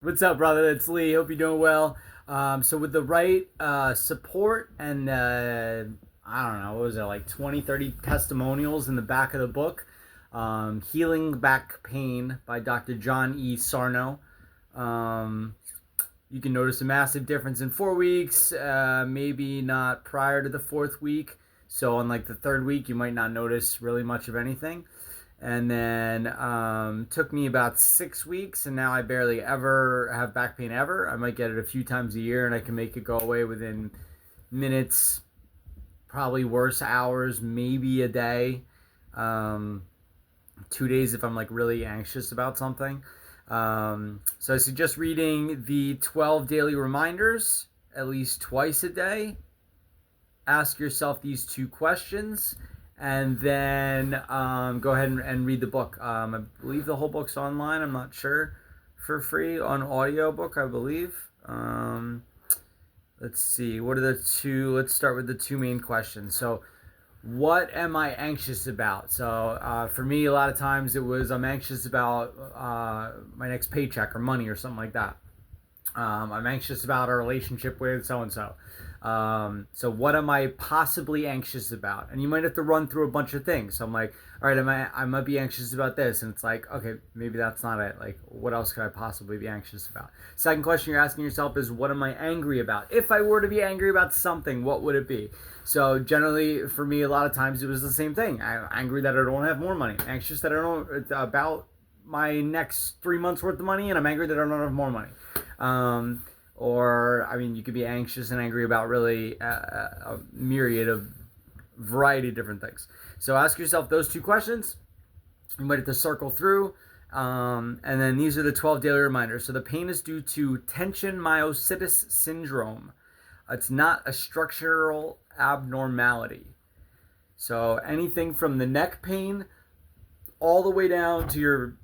What's up, brother? It's Lee. Hope you're doing well. So with the right support and I don't know, what was it, like 20, 30 testimonials in the back of the book, Healing Back Pain by Dr. John E. Sarno. Um, you can notice a massive difference in 4 weeks, maybe not prior to the fourth week. So on like the third week, you might not notice really much of anything. And then took me about 6 weeks, and now I barely ever have back pain ever. I might get it a few times a year, and I can make it go away within minutes, probably worse hours, maybe a day, 2 days if I'm like really anxious about something. So I suggest reading the 12 daily reminders at least twice a day. Ask yourself these two questions, and then go ahead and read the book. I believe the whole book's online. I'm not sure, for free on audiobook, I believe. Let's see. What are the two? Let's start with the two main questions. So, what am I anxious about? So, for me, a lot of times it was I'm anxious about my next paycheck or money or something like that. I'm anxious about a relationship with so and so. So what am I possibly anxious about? And you might have to run through a bunch of things. So I'm like, all right, I might be anxious about this, and it's like, okay, maybe that's not it. Like, what else could I possibly be anxious about? Second question you're asking yourself is, what am I angry about? If I were to be angry about something, what would it be? So generally, for me, a lot of times it was the same thing. I'm angry that I don't have more money. Anxious that I don't about my next 3 months worth of money, and I'm angry that I don't have more money. Or, I mean, you could be anxious and angry about really a myriad of variety of different things. So ask yourself those two questions. You might have to circle through. And then these are the 12 daily reminders. So the pain is due to tension myositis syndrome. It's not a structural abnormality. So anything from the neck pain all the way down to your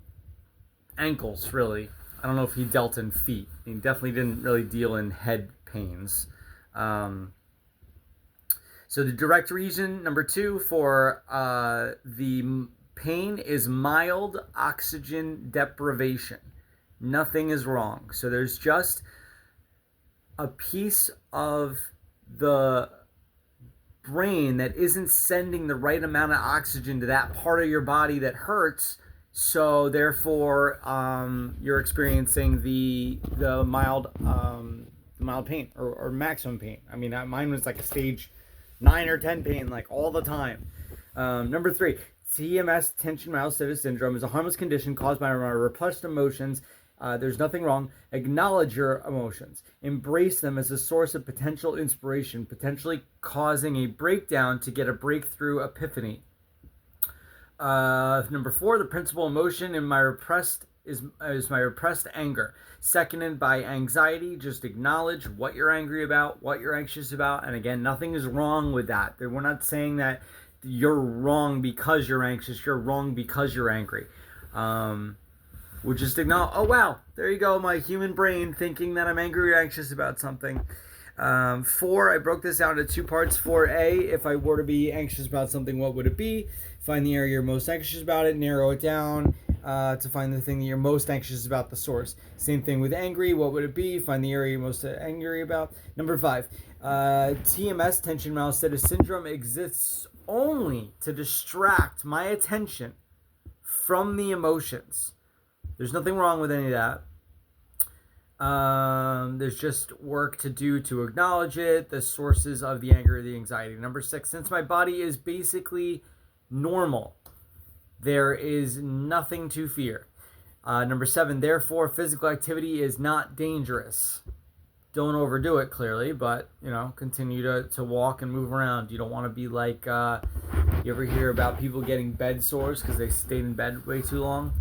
ankles, really. I don't know if he dealt in feet. He definitely didn't really deal in head pains. So the direct reason, number 2, for the pain is mild oxygen deprivation. Nothing is wrong. So there's just a piece of the brain that isn't sending the right amount of oxygen to that part of your body that hurts. So therefore, you're experiencing the mild pain or maximum pain. I mean, mine was like a stage 9 or 10 pain, like all the time. Number 3, T.M.S. Tension Myoneural Syndrome is a harmless condition caused by repressed emotions. There's nothing wrong. Acknowledge your emotions. Embrace them as a source of potential inspiration, potentially causing a breakdown to get a breakthrough epiphany. Number 4, the principal emotion in my repressed is my repressed anger, seconded by anxiety. Just acknowledge what you're angry about, what you're anxious about, and again, nothing is wrong with that. We're not saying that you're wrong because you're anxious. You're wrong because you're angry. We'll just acknowledge, oh wow, there you go, my human brain thinking that I'm angry or anxious about something. 4, I broke this down into 2 parts. 4A, if I were to be anxious about something, what would it be? Find the area you're most anxious about it, narrow it down to find the thing that you're most anxious about, the source. Same thing with angry, what would it be? Find the area you're most angry about. Number 5, T.M.S, Tension Myoneural Syndrome, exists only to distract my attention from the emotions. There's nothing wrong with any of that. There's just work to do to acknowledge it, the sources of the anger or the anxiety. Number 6, since my body is basically normal, there is nothing to fear. Number 7, therefore, physical activity is not dangerous. Don't overdo it, clearly, but, continue to walk and move around. You don't want to be like, you ever hear about people getting bed sores because they stayed in bed way too long?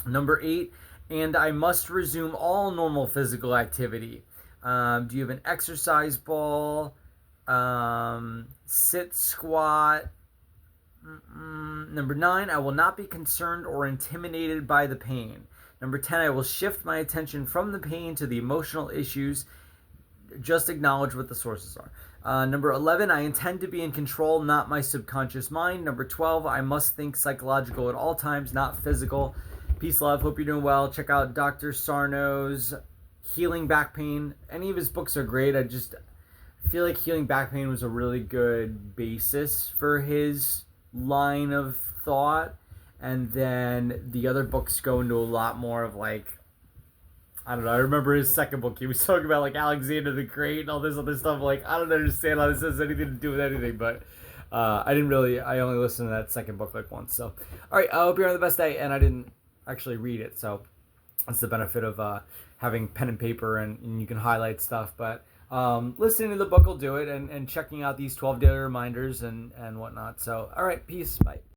Number 8, and I must resume all normal physical activity. Do you have an exercise ball? Sit, squat. Number 9, I will not be concerned or intimidated by the pain. Number 10, I will shift my attention from the pain to the emotional issues. Just acknowledge what the sources are. Number 11, I intend to be in control, not my subconscious mind. Number 12, I must think psychological at all times, not physical. Peace, love. Hope you're doing well. Check out Dr. Sarno's Healing Back Pain. Any of his books are great. I feel like Healing Back Pain was a really good basis for his line of thought. And then the other books go into a lot more of like, I don't know. I remember his second book. He was talking about like Alexander the Great and all this other stuff. Like, I don't understand how this has anything to do with anything, but I only listened to that second book like once. So, all right. I hope you're having the best day. And I didn't actually read it. So that's the benefit of having pen and paper and you can highlight stuff. But listening to the book will do it and checking out these 12 daily reminders and whatnot. So, all right. Peace. Bye.